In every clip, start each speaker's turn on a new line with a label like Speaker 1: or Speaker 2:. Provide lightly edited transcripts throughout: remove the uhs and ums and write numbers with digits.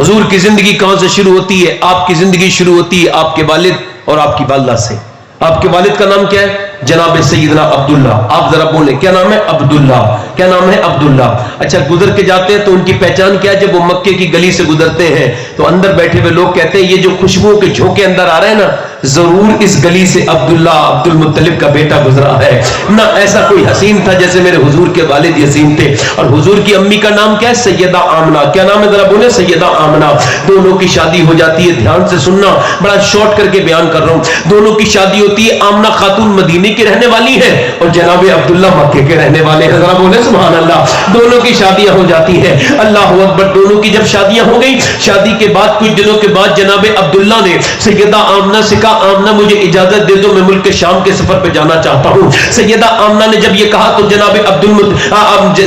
Speaker 1: حضور کی زندگی کہاں سے شروع ہوتی ہے؟ آپ کی زندگی شروع ہوتی ہے آپ کے والد اور آپ کی والدہ سے. آپ کے والد کا نام کیا ہے؟ جناب سیدنا عبداللہ. آپ ذرا بولیں کیا نام ہے؟ عبداللہ. کیا نام ہے؟ عبداللہ. اچھا گزر کے جاتے ہیں تو ان کی پہچان کیا ہے؟ جب وہ مکے کی گلی سے گزرتے ہیں تو اندر بیٹھے ہوئے لوگ کہتے ہیں یہ جو خوشبو کے جھونکے اندر آ رہے ہیں نا، ضرور اس گلی سے عبداللہ عبد المطلب کا بیٹا گزرا ہے. نہ ایسا کوئی حسین تھا جیسے میرے حضور کے والد حسین تھے. اور حضور کی امی کا نام کیا ہے؟ سیدہ آمنہ. کیا نام ہے؟ ذرا بولیں. سیدہ آمنہ. دونوں کی شادی ہو جاتی ہے. دھیان سے سننا، بڑا شارٹ کر کے بیان کر رہا ہوں. دونوں کی شادی ہوتی ہے. آمنہ خاتون مدینے کی رہنے والی ہے اور جناب عبداللہ مکے کے رہنے والے ہیں. ذرا بولیں سبحان اللہ. دونوں کی شادیاں ہو جاتی ہیں. اللہ اکبر. دونوں کی جب شادیاں ہو گئی، شادی کے بعد کچھ دنوں کے بعد جناب عبداللہ نے سیدہ آمنہ سے کہا آمنہ مجھے اجازت دے دو، میں ملک شام کے سفر پہ جانا چاہتا ہوں. سیدہ آمنہ نے جب یہ کہا تو جناب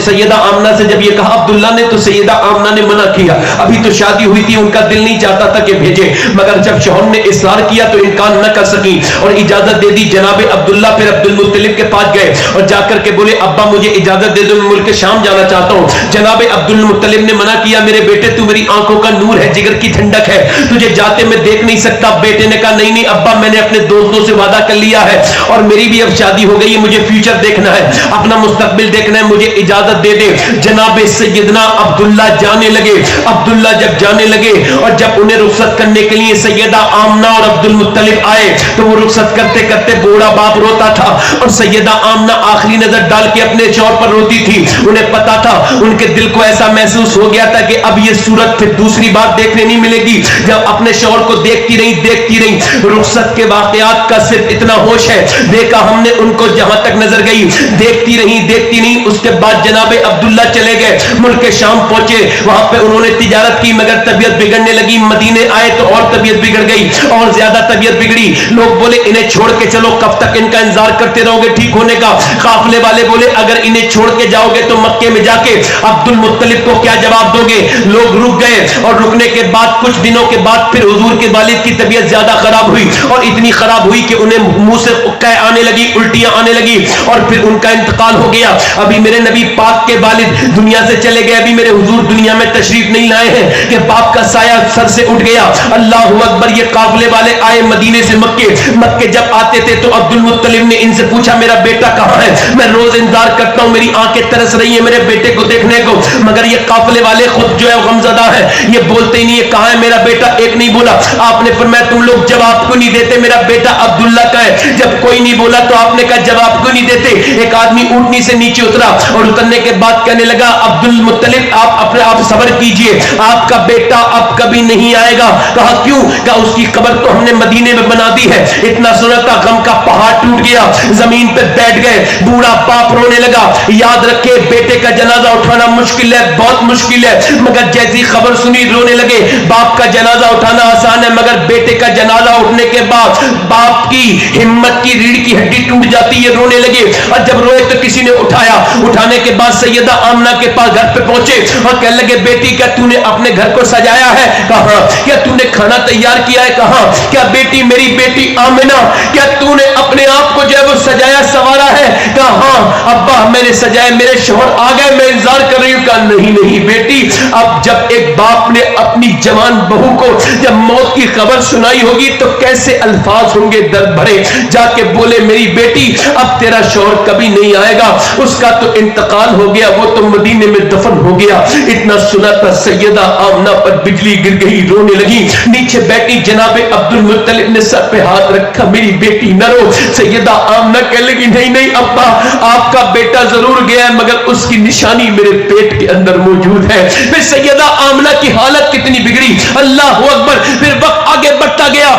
Speaker 1: سیدہ آمنہ سے جب یہ کہا عبداللہ نے تو سیدہ آمنہ نے منع کیا. ابھی تو شادی ہوئی تھی، ان کا دل نہیں چاہتا تھا کہ بھیجے، مگر جب شوہر نے اصرار کیا تو انکار نہ کر سکی اور اجازت دے دی. جناب عبداللہ پھر عبد المطلب کے پاس گئے اور جا کر کے بولے ابا مجھے اجازت دے دو، میں ملک شام جانا چاہتا ہوں. جناب عبد المطلب نے منع کیا. میرے بیٹے تو میری آنکھوں کا نور ہے، جگر کی ٹھنڈک ہے، تجھے جاتے میں دیکھ نہیں سکتا. بیٹے نے کہا نہیں نہیں ابا، میں نے اپنے دوستوں سے وعدہ کر لیا ہے اور میری بھی اب شادی ہو گئی ہے، مجھے فیوچر دیکھنا ہے، اپنا مستقبل دیکھنا ہے، مجھے اجازت دے دے. جناب سیدنا عبداللہ جانے لگے. عبداللہ جب جانے لگے اور جب انہیں رخصت کرنے کے لیے سیدہ آمنہ اور عبد المطلب آئے تو وہ رخصت کرتے کرتے بوڑھا باپ روتا تھا اور سیدہ آمنہ آخری نظر ڈال کے اپنے شوہر پر روتی تھی. انہیں پتا تھا، ان کے دل کو ایسا محسوس ہو گیا تھا کہ اب یہ صورت پھر دوسری بار دیکھنے نہیں ملے گی. جب اپنے شوہر کو دیکھتی رہی. رخصت کے واقعات کا صرف اتنا ہوش ہے، دیکھا ہم نے ان کو جہاں تک نظر گئی. دیکھتی رہی. اس کے بعد جناب عبداللہ چلے گئے، ملک شام پہنچے. وہاں پہ انہوں نے تجارت کی مگر طبیعت بگڑنے لگی. مدینے آئے تو اور طبیعت بگڑ گئی اور زیادہ طبیعت بگڑی. لوگ بولے انہیں چھوڑ کے چلو، کب تک ان کا انتظار کرتے رہو گے ٹھیک ہونے کا؟ قافلے والے بولے اگر انہیں چھوڑ کے جاؤ گے تو مکے میں جا کے عبد المطلب کو کیا جواب دو گے؟ لوگ رک گئے اور رکنے کے بعد کچھ دنوں کے بعد پھر حضور کے والد کی طبیعت زیادہ خراب ہوئی اور اتنی خراب ہوئی کہ انہیں منہ سے قے آنے لگی، الٹیاں آنے لگی اور پھر ان کا انتقال ہو گیا. ابھی میرے نبی پاک کے والد دنیا سے چلے گئے، ابھی میرے حضور دنیا میں تشریف نہیں لائے ہیں کہ باپ کا سایہ سر سے اٹھ گیا. اللہ اکبر. یہ قافلے والے آئے مدینے سے مکے جب آتے تھے تو عبد المطلب نے ان سے پوچھا میرا بیٹا کہاں ہے؟ میں روز انتظار کرتا ہوں، میری آنکھیں ترس رہی ہیں میرے بیٹے کو دیکھنے کو. مگر یہ قافلے والے خود جو ہے غمزدہ ہے، یہ بولتے ہی نہیں ہے کہاں ہے میرا بیٹا. ایک نہیں بولا. آپ نے فرمایا تم لوگ جواب کو نہیں دیتے میرا بیٹا عبداللہ کا ہے. جب کوئی نہیں بولا تو آپ نے کہا جواب کو نہیں دیتے. ایک آدمی اونٹنی سے نیچے اترا اور اترنے کے بعد کہنے لگا عبد المطلب آپ صبر کیجئے، آپ کا بیٹا اب کبھی نہیں آئے گا. کہا کیوں؟ کہا اس کی قبر تو ہم نے مدینے میں بنا دی ہے. اتنا سنا تھا غم کا پہاڑ ٹوٹ گیا، زمین پہ بیٹھ گئے. بوڑھا باپ رونے لگا. یاد رکھے بیٹے کا جنازہ اٹھانا مشکل ہے، بہت مشکل ہے، مگر جیسی خبر سنی رونے لگے. باپ کا جنازہ اٹھانا آسان ہے مگر بیٹے کا جنازہ اٹھنے کے بعد باپ کی ہمت کی ریڑھ کی ہڈی ٹوٹ جاتی ہے. رونے لگے اور جب روئے تو کسی نے اٹھایا. اٹھانے کے بعد سیدہ آمنہ کے پاس گھر پہ پہنچے اور کہنے لگے بیٹی کیا تو نے اپنے گھر کو سجایا ہے؟ کہاں. کیا تو نے کھانا تیار کیا ہے؟ کہاں. کیا بیٹی میری بیٹی آمنہ کیا تو نے اپنے آپ کو جو ہے وہ سجایا سوارا ہے؟ کہاں. ابا میں نے سجایا، میرے شوہر آ گئے، میں انتظار کر رہی ہوں. کہا نہیں بیٹی. اب جب ایک باپ نے اپنی جوان بہو کو جب موت کی خبر سنائی ہوگی تو کیسے الفاظ ہوں گے درد بھرے. جا کے بولے میری بیٹی اب تیرا شوہر کبھی نہیں آئے گا، اس کا تو انتقال ہو گیا، وہ تو مدینے میں دفن ہو گیا. اتنا سنا تھا سیدہ آمنہ پر بجلی گر گئی، رونے لگی. نیچے بیٹھی جناب عبد المطلب نے سر پہ ہاتھ رکھا میری بیٹی نہ رو. سیدہ آمنہ کہنے لگی نہیں ابا آپ کا بیٹا ضرور گیا ہے مگر اس کی نشانی میرے پیٹ کے اندر موجود ہے. پھر سیدہ آمنہ کی حالت کتنی بگڑی. اللہ اکبر. پھر وقت آگے بڑھتا گیا،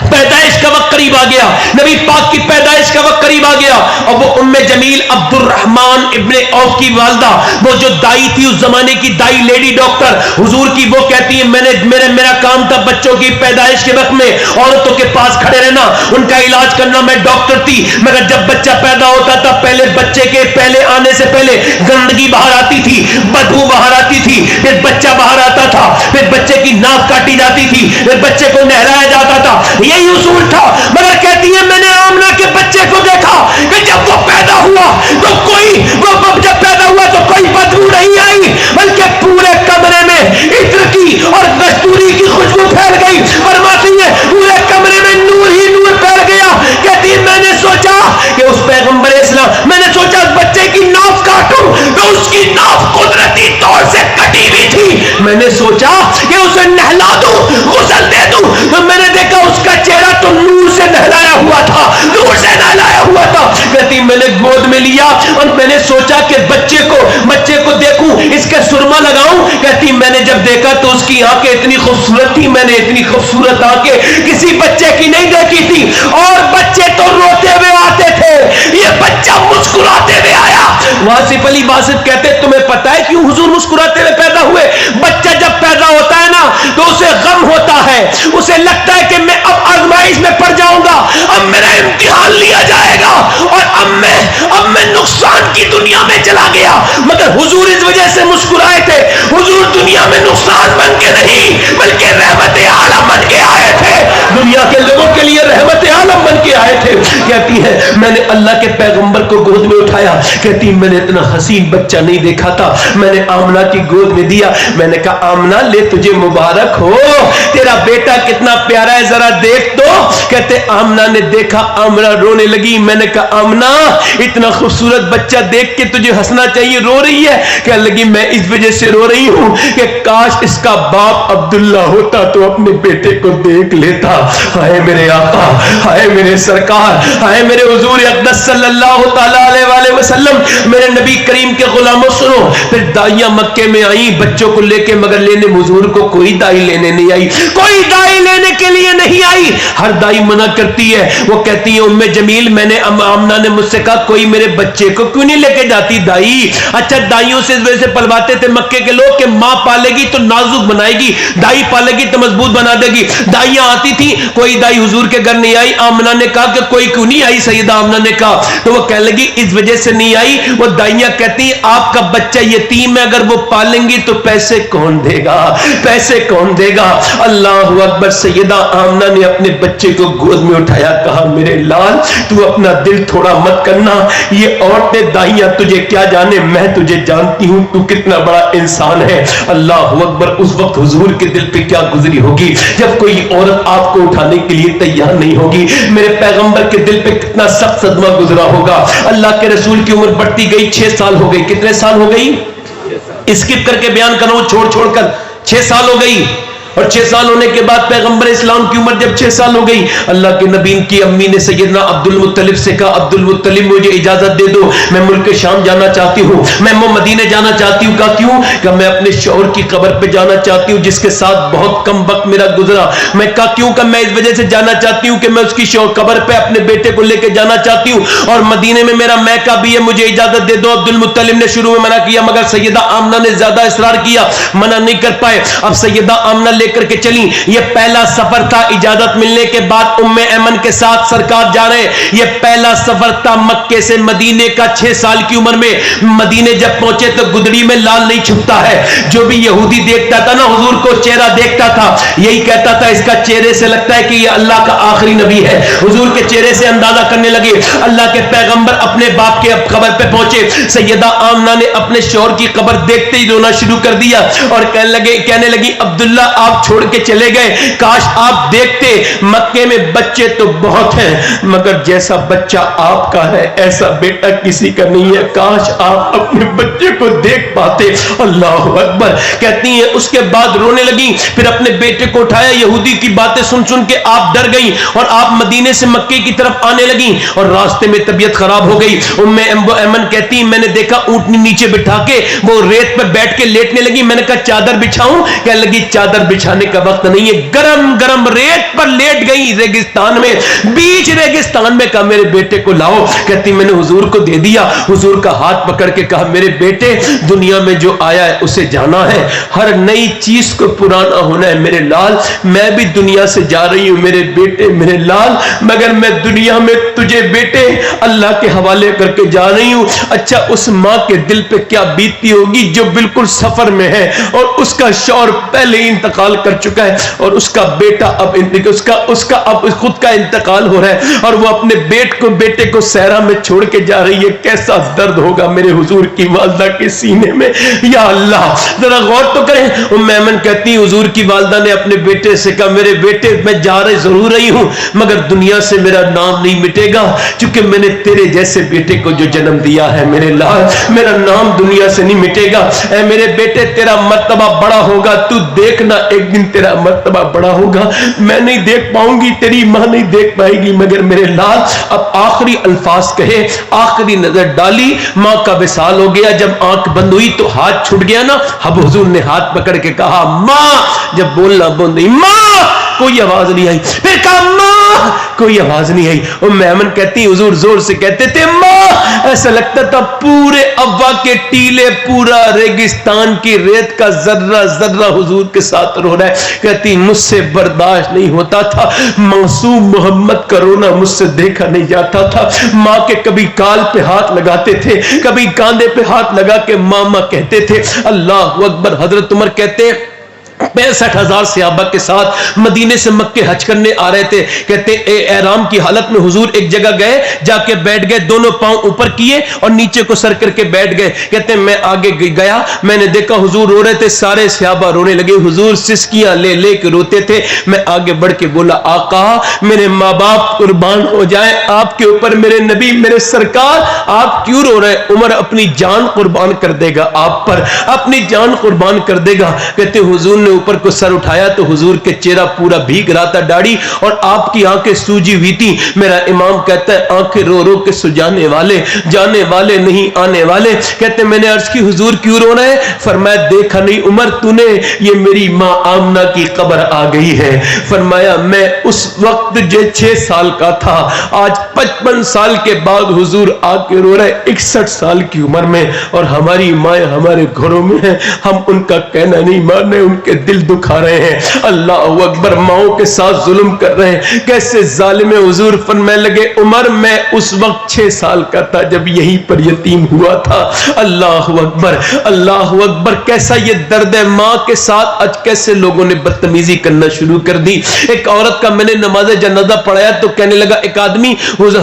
Speaker 1: پیدائش کا وقت قریب آ گیا، نبی پاک کی پیدائش کا وقت قریب آ گیا اور وہ ام جمیل عبد الرحمن ابن عوف کی والدہ، وہ جو دائی تھی اس زمانے کی دائی لیڈی ڈاکٹر حضور کی، وہ کہتی ہے میرا کام تھا بچوں کی پیدائش کے وقت میں عورتوں کے پاس کھڑے رہنا، ان کا علاج کرنا. میں ڈاکٹر تھی مگر جب بچہ پیدا ہوتا تھا پہلے بچے کے پہلے آنے سے پہلے گندگی باہر آتی تھی، بدبو باہر آتی تھی، پھر بچہ باہر آتا تھا، پھر بچے کی ناک کاٹی جاتی تھی، پھر بچے کو نہلایا جاتا تھا. یہی اصول تھا. مگر کہتی ہے میں نے آمنہ کے بچے کو دیکھا کہ جب وہ پیدا ہوا تو جب پیدا ہوا تو کوئی بدبو نہیں آئی بلکہ پورے کمرے میں عطر کی اور نے سوچا کہ اسے نہلا دوں, غسل دے دوں, تو میں نے دیکھا اس کا چہرہ تو نور سے نہلایا ہوا تھا, نور سے نہلایا ہوا تھا. کہتی میں نے گود میں لیا اور میں نے سوچا کہ بچے کو دیکھوں, اس کے سرما لگاؤں. کہتی میں نے جب دیکھا تو اس کی آنکھیں اتنی خوبصورت تھی, میں نے اتنی خوبصورت آنکھیں کسی بچے کی نہیں دیکھی تھی. اور بچے تو روتے ہوئے آتے تھے, یہ بچہ مسکراتے ہوئے آیا. واصف علی باسط کہتے تمہیں پتا ہے کیوں حضور مسکراتے ہوئے پیدا ہوئے؟ بچہ جب پیدا ہوتا ہے نا تو اسے غم ہوتا ہے, اسے لگتا ہے کہ میں اب آزمائش میں پڑ جاؤں گا, اب میرا امتحان لیا جائے گا, اور اب میں نقصان کی دنیا میں چلا گیا. مگر حضور اس وجہ سے مسکرائے تھے, حضور دنیا میں نقصان بن کے نہیں بلکہ رحمت عالم بن کے آئے تھے, دنیا کے لوگوں کے لیے رحمت عالم بن کے آئے تھے. کہتی ہے میں نے اللہ کے پیغمبر کو گود میں اٹھایا. کہتی میں نے اتنا حسین بچہ نہیں دیکھا تھا, میں نے آمنہ کی گود میں دیا. میں نے کہا آمنہ لے تجھے مبارک ہو, تیرا بیٹا کتنا پیارا ہے, ذرا دیکھ تو. کہتے آمنہ نے دیکھا, آمنہ رونے لگی. میں نے کہا آمنہ اتنا خوبصورت بچہ دیکھ کے تجھے ہنسنا چاہیے, رو رہی ہے. کہنے لگی میں اس وجہ سے رو رہی ہوں کہ کاش اس کا باپ عبداللہ ہوتا تو اپنے بیٹے کو دیکھ لیتا. ہائے میرے آقا, ہائے میرے سرکار, ہائے میرے حضور اقدس صلی اللہ تعالی علیہ وسلم. میرے نبی کریم کے غلاموں سنو, پھر دائیاں مکے میں آئیں بچوں کو لے کے, مگر لینے حضور کو کوئی دائی لینے نہیں آئی, کوئی دائی لینے کے لیے نہیں آئی. ہر دائی منع کرتی ہے, وہ کہتی ہے ام جمیل میں نے آمنہ نے مجھ سے کہا کوئی میرے بچے کو کیوں نہیں لے کے جاتی دائی. اچھا دائیوں سے اس وجہ سے پلواتے تھے مکے کے لوگ کہ ماں پالے گی تو نازک بنائے گی, دائی پالے گی تو مضبوط بنا دے گی. دائیاں آتی تھی, کوئی دائی حضور کے گھر نہیں آئی. آمنہ نے کہا کہ کوئی کیوں نہیں آئی, سیدہ آمنہ نے کہا, تو وہ کہنے لگی اس وجہ سے نہیں آئی. وہ دائیاں کہتی ہیں آپ کا بچہ یتیم ہے, اگر وہ پالیں گی تو پیسے کون دے گا, پیسے کون دے گا. اللہ اکبر. سیدہ آمنہ نے اپنے بچے کو گود میں اٹھایا, کہا میرے لال تو اپنا دل تھوڑا مت کرنا, یہ عورتیں دائیاں تجھے کیا جانے, میں تجھے جانتی ہوں تو کتنا بڑا انسان ہے. اللہ اکبر. اس وقت حضور کے دل پہ کیا گزری ہوگی جب کوئی عورت آپ کو اٹھانے کے لیے تیار نہیں ہوگی. میرے پیغمبر کے دل پہ کتنا سخت صدمہ گزرا ہوگا. اللہ کے رسول کی عمر بڑھتی گئی, 6 سال ہو گئی. کتنے سال ہو گئی, اسکپ کر کے بیان کروں, چھوڑ کر 6 سال ہو گئی. اور 6 سال ہونے کے بعد پیغمبر اسلام کی عمر جب 6 سال ہو گئی, اللہ کے نبی کی امی نے سیدنا عبد المطلب سے کہا عبد المطلب مجھے اجازت دے دو, میں ملک شام جانا چاہتی ہوں, میں مدینے جانا چاہتی ہوں. کہا کیوں؟ کہ میں اپنے شوہر کی قبر پہ جانا چاہتی ہوں جس کے ساتھ بہت کم وقت میرا گزرا. میں کہا کیوں؟ کہ میں اس وجہ سے جانا چاہتی ہوں کہ میں اس کی قبر پہ اپنے بیٹے کو لے کے جانا چاہتی ہوں, اور مدینے میں میرا میکہ بھی ہے, مجھے اجازت دے دو. عبد المطلب نے شروع میں منع کیا, مگر سیدہ آمنہ نے زیادہ اصرار کیا, منع نہیں کر پائے. اب سیدہ آمنہ لے کر کے چلی. یہ پہلا سفر تھا, اجازت ملنے کے بعد ام ایمن کے ساتھ سرکار جا رہے. یہ پہلا سفر تھا مکے سے مدینے کا. 6 سال کی عمر میں مدینے جب پہنچے تو گدڑی میں لال نہیں چھپتا ہے. جو بھی یہودی دیکھتا تھا نا حضور کو, چہرہ دیکھتا تھا, یہی کہتا تھا اس کا چہرے سے لگتا ہے کہ یہ اللہ کا آخری نبی ہے. حضور کے چہرے سے اندازہ کرنے لگے. اللہ کے پیغمبر اپنے باپ کے قبر پہ پہنچے. سیدہ آمنہ نے اپنے شوہر کی قبر دیکھتے ہی رونا شروع کر دیا اور کہنے لگی عبداللہ آپ چھوڑ کے چلے گئے, کاش آپ دیکھتے, مکے میں بچے تو بہت ہیں مگر جیسا بچہ آپ کا ہے ایسا بیٹا کسی کا نہیں ہے, کاش آپ اپنے بچے کو دیکھ پاتے. اللہ اکبر. کہتی ہیں اس کے بعد رونے لگی, پھر اپنے بیٹے کو اٹھایا. یہودی کی باتیں سن سن کے آپ ڈر گئی اور آپ مدینے سے مکے کی طرف آنے لگی, اور راستے میں طبیعت خراب ہو گئی. ام ایمن کہتی میں نے دیکھا اونٹنی نیچے بٹھا کے وہ ریت پہ بیٹھ کے لیٹنے لگی. میں نے کہا چادر بچھاؤں؟ کہنے لگی چادر بچھانے کا وقت نہیں ہے, گرم گرم ریت پر لیٹ گئی ریگستان میں, بیچ ریگستان میں. کہا میرے بیٹے کو لاؤ. کہتی میں نے حضور کو دے دیا. حضور کا ہاتھ پکڑ کے کہا میرے بیٹے دنیا میں جو آیا ہے اسے جانا ہے, ہر نئی چیز کو پرانا ہونا ہے. میرے لال میں بھی دنیا سے جا رہی ہوں میرے بیٹے, میرے لال, مگر میں دنیا میں تجھے بیٹے اللہ کے حوالے کر کے جا رہی ہوں. اچھا اس ماں کے دل پہ کیا بیتتی ہوگی جو بالکل سفر میں ہے اور اس کا شوہر پہلے ہی انتقال انتقال کر چکا ہے اور اس کا بیٹا اب اس کا اب خود کا انتقال ہو رہا ہے اور وہ اپنے بیٹے کو صحرا میں چھوڑ کے جا رہی ہے. کیسا درد ہوگا میرے حضور کی والدہ کے سینے میں. یا اللہ ذرا غور تو کریں. ام ایمن کہتی حضور کی والدہ نے اپنے بیٹے سے کہا میرے بیٹے میں جا ضرور رہی ہوں مگر دنیا سے میرا نام نہیں مٹے گا چونکہ میں نے تیرے جیسے بیٹے کو جو جنم دیا ہے میرے لال میرا نام دنیا سے نہیں مٹے گا. اے میرے بیٹے تیرا مرتبہ بڑا ہوگا, تو دیکھنا ایک دن تیرا مرتبہ بڑا ہوگا. میں نہیں دیکھ پاؤں گی, تیری ماں نہیں دیکھ پائے گی مگر میرے لال. اب آخری الفاظ کہے, آخری نظر ڈالی, ماں کا وصال ہو گیا. جب آنکھ بند ہوئی تو ہاتھ چھوٹ گیا نا. اب حضور نے ہاتھ پکڑ کے کہا ماں. جب بولنا بند ہوئی ماں, کوئی آواز نہیں آئی. پھر کہا ماں, کوئی آواز نہیں آئی. ام ایمن کہتی حضور زور سے کہتے تھے ماں. ایسا لگتا تھا پورے ابا کے ٹیلے, پورا ریگستان کی ریت کا ذرہ ذرہ حضور کے ساتھ رو رہا ہے. کہتی مجھ سے برداشت نہیں ہوتا تھا, معصوم محمد کا رونا مجھ سے دیکھا نہیں جاتا تھا. ماں کے کبھی کال پہ ہاتھ لگاتے تھے, کبھی کاندھے پہ ہاتھ لگا کے ماما کہتے تھے. اللہ اکبر. حضرت عمر کہتے 65,000 صحابہ کے ساتھ مدینے سے مکے حج کرنے آ رہے تھے. کہتے احرام کی حالت میں حضور ایک جگہ گئے, جا کے بیٹھ گئے, دونوں پاؤں اوپر کیے اور نیچے کو سر کر کے بیٹھ گئے. کہتے میں آگے گیا, میں نے دیکھا حضور رو رہے تھے, سارے صحابہ رونے لگے. حضور سسکیاں لے لے کے روتے تھے. میں آگے بڑھ کے بولا آقا میرے ماں باپ قربان ہو جائیں آپ کے اوپر, میرے نبی میرے سرکار آپ کیوں رو رہے؟ عمر اپنی جان قربان کر دے گا آپ پر, اپنی جان قربان کر دے گا. کہتے حضور نے اوپر کو سر اٹھایا تو حضور کے چہرہ پورا بھیگ رہا تھا داڑھی, اور آپ کی آنکھیں سوجی ہوئی تھی. میرا امام کہتا ہے آنکھیں رو رو کے سجانے والے, جانے والے نہیں آنے والے. کہتے میں نے عرض کی حضور کیوں رو رہے ہیں؟ فرمایا دیکھا نہیں عمر تو نے, یہ میری ماں آمنہ کی قبر آ گئی ہے. فرمایا میں اس وقت جو 6 سال کا تھا, آج 55 سال کے بعد حضور آ کے رو رہے 61 سال کی عمر میں, اور ہماری مائیں ہمارے گھروں میں ہیں, ہم ان کا کہنا نہیں مان رہے, ان کے دل دکھا رہے ہیں. اللہ اکبر. ماؤں کے ساتھ ظلم کر رہے ہیں, کیسے ظالم. حضور فرمانے لگے عمر میں اس وقت 6 سال کا تھا جب یہیں پر یتیم ہوا تھا. اللہ اکبر, اللہ اکبر. کیسا یہ درد ہے ماں کے ساتھ. آج کیسے لوگوں نے بدتمیزی کرنا شروع کر دی. ایک عورت کا میں نے نماز جنازہ پڑھایا تو کہنے لگا ایک آدمی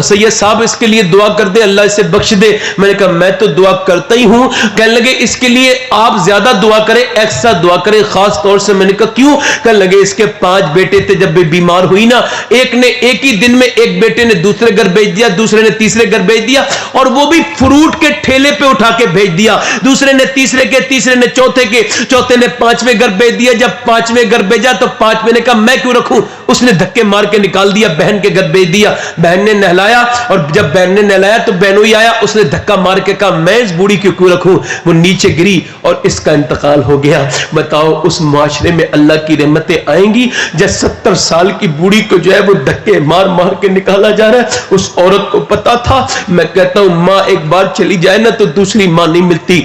Speaker 1: سید صاحب اس کے لیے دعا کر دے, اللہ اسے بخش دے. میں نے کہا میں تو دعا کرتا ہی ہوں. کہنے لگے اس کے لیے آپ زیادہ دعا کریں, ایکسٹرا دعا کریں خاص طور سے. میں نے کہا کیوں؟ کہنے لگے اس کے 5 بیٹے تھے, جب بیمار ہوئی نا ایک نے ایک ہی دن میں ایک بیٹے نے دوسرے گھر بھیج دیا, دوسرے نے تیسرے گھر بھیج دیا, اور وہ بھی فروٹ کے ٹھیلے پہ اٹھا کے بھیج دیا. دوسرے نے تیسرے کے, تیسرے نے چوتھے کے, چوتھے نے 5ویں گھر بھیج دیا. جب 5ویں گھر بھیجا تو 5ویں نے کہا میں کیوں رکھوں, اس نے دھکے مار کے نکال دیا, بہن کے گھر بھیج دیا. بہن نے نہلایا, اور جب بہن نے نہلایا تو بہنوئی آیا, اس نے دھکا مار کے کہا میں اس بوڑھی کو کیوں رکھوں. وہ نیچے گری اور اس کا انتقال ہو گیا. بتاؤ اس معاشرے میں اللہ کی رحمتیں آئیں گی جب 70 سال کی بوڑھی کو جو ہے وہ دھکے مار مار کے نکالا جا رہا ہے. اس عورت کو پتا تھا. میں کہتا ہوں ماں ایک بار چلی جائے نا تو دوسری ماں نہیں ملتی.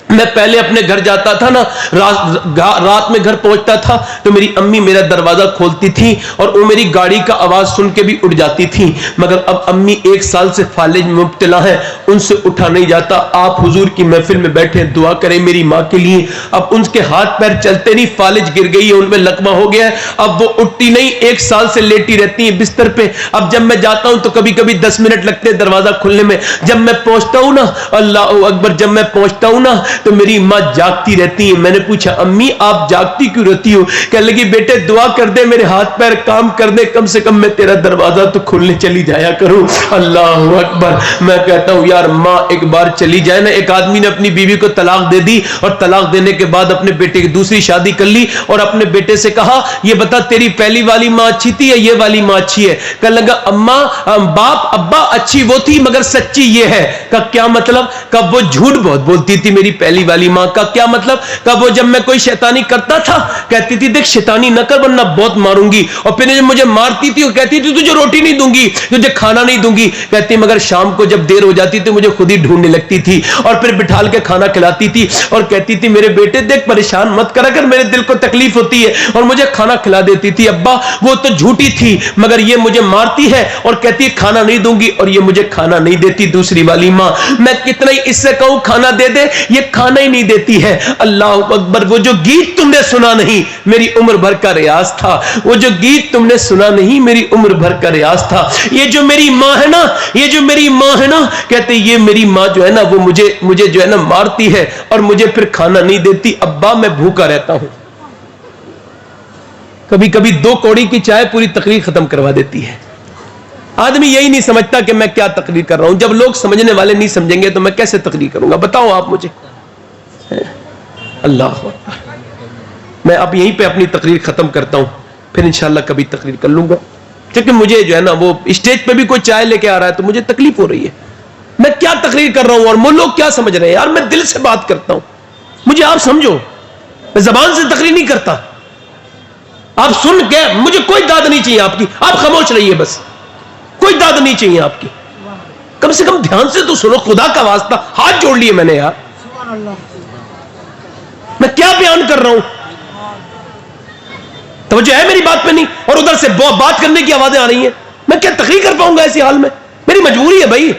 Speaker 1: میں پہلے اپنے گھر جاتا تھا نا, رات میں گھر پہنچتا تھا تو میری امی میرا دروازہ کھولتی تھی اور وہ میری گاڑی کا آواز سن کے بھی اٹھ جاتی تھی. مگر اب امی 1 سال سے فالج میں مبتلا ہیں, ان سے اٹھا نہیں جاتا. آپ حضور کی محفل میں بیٹھے دعا کریں میری ماں کے لیے. اب ان کے ہاتھ پیر چلتے نہیں, فالج گر گئی ہے, ان میں لقمہ ہو گیا ہے, اب وہ اٹھتی نہیں, 1 سال سے لیٹی رہتی ہیں بستر پہ. اب جب میں جاتا ہوں تو کبھی کبھی 10 منٹ لگتے ہیں دروازہ کھلنے میں. جب میں پہنچتا ہوں نا, اللہ اکبر, جب میں پہنچتا ہوں نا تو میری ماں جاگتی رہتی ہے. میں نے پوچھا امی آپ جاگتی کیوں رہتی ہو؟ کہنے لگی بیٹے دعا کر دے, میرے ہاتھ پیر کام کر دے, کم سے کم میں تیرا دروازہ تو کھلنے چلی جایا کروں. اللہ اکبر. میں کہتا ہوں یار ماں ایک بار چلی جائے نا. ایک آدمی نے اپنی بیوی کو طلاق دے دی, اور طلاق دینے کے بعد اپنے بیٹے کی دوسری شادی کر لی, اور اپنے بیٹے سے کہا یہ بتا تیری پہلی والی ماں اچھی تھی یا یہ والی ماں اچھی ہے؟ کہنے لگا اماں باپ ابا اچھی وہ تھی مگر سچی یہ ہے. کہا کیا مطلب؟ کہا وہ جھوٹ بہت بولتی تھی میری پہلی والی ماں. کا کیا مطلب؟ کہا وہ جب میں کوئی شیطانی کرتا تھا کہتی تھی دیکھ شیطانی نہ کر ورنہ بہت ماروں گی, اور پھر جب مجھے مارتی تھی وہ کہتی تھی تجھے روٹی نہیں دوں گی, تجھے کھانا نہیں دوں گی. کہتی مگر شام کو جب دیر ہو جاتی تو مجھے خود ہی ڈھونڈنے لگتی تھی, اور پھر بٹھال کے کھانا کھلاتی تھی, اور کہتی تھی میرے بیٹے دیکھ پریشان مت کرا کر, میرے دل کو تکلیف ہوتی ہے, اور مجھے کھانا کھلا دیتی تھی. ابا وہ تو جھوٹی تھی مگر یہ مجھے مارتی ہے اور کہتی ہے کھانا نہیں دوں گی, اور یہ مجھے کھانا نہیں دیتی دوسری والی ماں. میں کتنا ہی اس سے کہوں کھانا دے دے, یہ کھانا ہی نہیں دیتی ہے. اللہ اکبر. وہ جو گیت تم نے سنا نہیں میری عمر بھر کا ریاض تھا. وہ جو گیت تم نے سنا نہیں میری عمر بھر کا ریاض تھا. یہ جو میری ماں ہے نا, یہ جو میری ماں ہے نا, کہتے یہ میری ماں جو ہے نا وہ مجھے جو ہے نا مارتی ہے اور مجھے پھر کھانا نہیں دیتی. ابا میں بھوکا رہتا ہوں. کبھی کبھی 2 کوڑی کی چائے پوری تقریر ختم کروا دیتی ہے. آدمی یہی نہیں سمجھتا کہ میں کیا تقریر کر رہا ہوں. جب لوگ سمجھنے والے نہیں سمجھیں گے تو میں کیسے تقریر کروں گا؟ بتاؤ آپ مجھے. اللہ اکبر. میں اب یہیں پہ اپنی تقریر ختم کرتا ہوں, پھر انشاءاللہ کبھی تقریر کر لوں گا, کیونکہ مجھے جو ہے نا وہ اسٹیج پہ بھی کوئی چائے لے کے آ رہا ہے تو مجھے تکلیف ہو رہی ہے. میں کیا تقریر کر رہا ہوں اور وہ لوگ کیا سمجھ رہے ہیں؟ یار میں دل سے بات کرتا ہوں, مجھے آپ سمجھو. میں زبان سے تقریر نہیں کرتا. آپ سن کے مجھے کوئی داد نہیں چاہیے آپ کی. آپ خاموش رہیے بس, کوئی داد نہیں چاہیے آپ کی. کم سے کم دھیان سے تو سنو, خدا کا واسطہ. ہاتھ جوڑ لیے میں نے یار. میں کیا بیان کر رہا ہوں؟ توجہ ہے میری بات پہ نہیں؟ اور ادھر سے بات کرنے کی آوازیں آ رہی ہیں. میں کیا تقریر کر پاؤں گا ایسی حال میں؟ میری مجبوری ہے بھائی.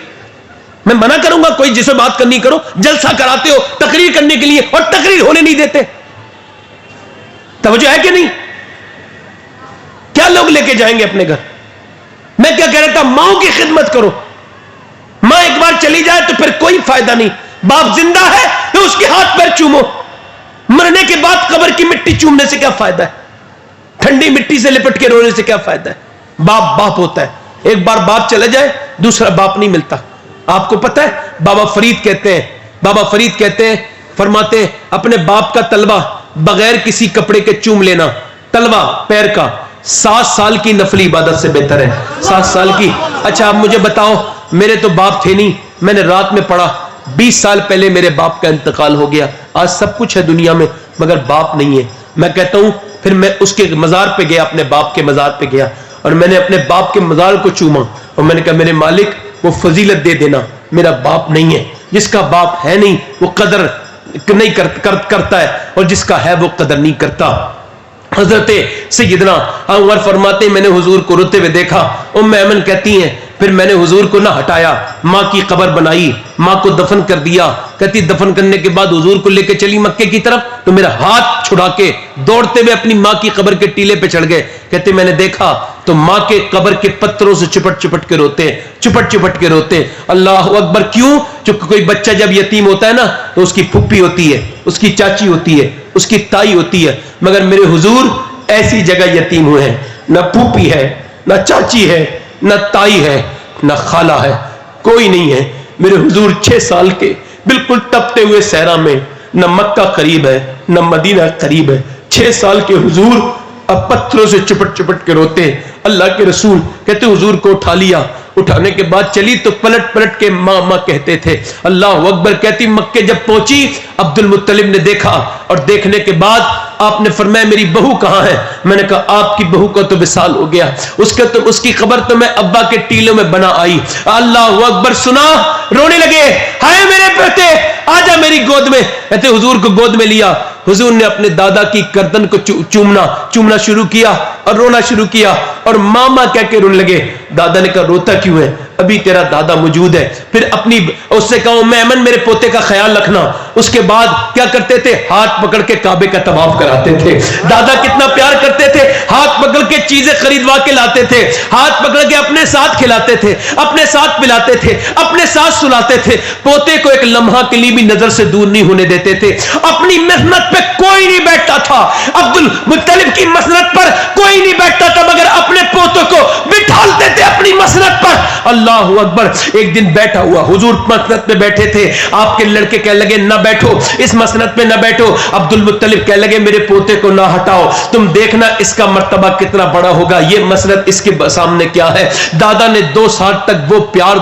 Speaker 1: میں منع کروں گا کوئی جسے بات کرنی کرو. جلسہ کراتے ہو تقریر کرنے کے لیے اور تقریر ہونے نہیں دیتے. توجہ ہے کہ نہیں؟ کیا لوگ لے کے جائیں گے اپنے گھر؟ میں کیا کہہ رہا تھا, ماؤں کی خدمت کرو. ماں ایک بار چلی جائے تو پھر کوئی فائدہ نہیں. باپ زندہ ہے تو اس کے ہاتھ پیر چومو. مرنے کے بعد قبر کی مٹی چومنے سے کیا فائدہ ہے؟ ٹھنڈی مٹی سے لپٹ کے رونے سے کیا فائدہ ہے؟ باپ باپ ہوتا ہے. ایک بار باپ چلا جائے دوسرا باپ نہیں ملتا. آپ کو پتہ ہے بابا فرید کہتے ہیں فرماتے ہیں اپنے باپ کا تلوا بغیر کسی کپڑے کے چوم لینا, تلوا پیر کا, 7 سال کی نفلی عبادت سے بہتر ہے. 7 سال کی. اچھا آپ مجھے بتاؤ, میرے تو باپ تھے نہیں, میں نے رات میں پڑھا 20 سال پہلے میرے باپ کا انتقال ہو گیا. آج سب کچھ ہے دنیا میں مگر باپ نہیں ہے. میں کہتا ہوں پھر میں اس کے مزار پہ گیا, اپنے باپ کے مزار پہ گیا اور میں نے اپنے باپ کے مزار کو چوما اور میں نے کہا میرے مالک وہ فضیلت دے دینا, میرا باپ نہیں ہے. جس کا باپ ہے نہیں وہ قدر نہیں کرتا ہے اور جس کا ہے وہ قدر نہیں کرتا. حضرت سیدنا عمر فرماتے ہیں میں نے حضور کو روتے ہوئے دیکھا. ام ایمن کہتی ہیں پھر میں نے حضور کو نہ ہٹایا, ماں کی قبر بنائی, ماں کو دفن کر دیا. کہتی دفن کرنے کے بعد حضور کو لے کے چلی مکے کی طرف تو میرا ہاتھ چھڑا کے دوڑتے ہوئے اپنی ماں کی قبر کے ٹیلے پہ چڑھ گئے. کہتے میں نے دیکھا تو ماں کے قبر کے پتھروں سے چپٹ کے روتے. اللہ اکبر. کیوں؟ چونکہ کوئی بچہ جب یتیم ہوتا ہے نا تو اس کی پھپھی ہوتی ہے, اس کی چاچی ہوتی ہے, اس کی تائی ہوتی ہے, مگر میرے حضور ایسی جگہ یتیم ہوئے ہیں, نہ پھوپھی ہے, نہ چاچی ہے, نہ تائی ہے, نہ خالہ ہے, کوئی نہیں ہے. میرے حضور 6 سال کے بالکل تپتے ہوئے صحرا میں, نہ مکہ قریب ہے نہ مدینہ قریب ہے. 6 سال کے حضور اب پتھروں سے چپٹ کے روتے. اللہ کے رسول کہتے حضور کو اٹھا لیا, اٹھانے کے بعد چلی تو پلٹ کے ماں ماں کہتے تھے. اللہ اکبر. کہتی مکے جب پہنچی عبد المطلب نے دیکھا اور دیکھنے کے بعد آپ نے فرمایا میری بہو کہاں ہے؟ میں نے کہا آپ کی بہو کا تو وصال ہو گیا, اس کی خبر تو میں ابا کے ٹیلوں میں بنا آئی. اللہ اکبر. سنا, رونے لگے, ہائے میرے بیٹے آجا میری گود میں. کہتے حضور کو گود میں لیا. حضور نے اپنے دادا کی گردن کو چومنا شروع کیا اور رونا شروع کیا اور ماما کہہ کے رونے لگے. دادا نے کہا روتا کیوں ہے؟ ابھی تیرا دادا موجود ہے. پھر اپنی اس سے کہا میں ایمن میرے پوتے کا خیال رکھنا. اس کے بعد کیا کرتے تھے؟ ہاتھ پکڑ کے کعبے کا طواف کراتے تھے. دادا کتنا پیار کرتے تھے, ہاتھ پکڑ کے چیزیں خریدوا کے لاتے تھے, ہاتھ پکڑ کے اپنے ساتھ کھلاتے تھے, اپنے ساتھ پلاتے تھے, اپنے ساتھ سلاتے تھے. پوتے کو ایک لمحہ کے لیے بھی نظر سے دور نہیں ہونے دیتے تھے. اپنی محنت پہ کوئی نہیں بیٹھتا تھا, عبد المطلب کی مسنت پر کوئی نہیں بیٹھتا تھا, مگر اپنے پوتوں کو بٹھالتے تھے اپنی مسنت پر. اللہ اکبر. ایک دن بیٹھا ہوا حضور مسنت پہ بیٹھے تھے, آپ کے لڑکے کہنے لگے نہ بیٹھو اس مسنت پہ نہ بیٹھو. عبد المطلب کہنے لگے میرے پوتے کو نہ ہٹاؤ, تم دیکھنا اس کا مرتبہ کتنا بڑا ہوگا, یہ مسنت اس کے سامنے کیا ہے. دادا نے 2 سال تک وہ پیار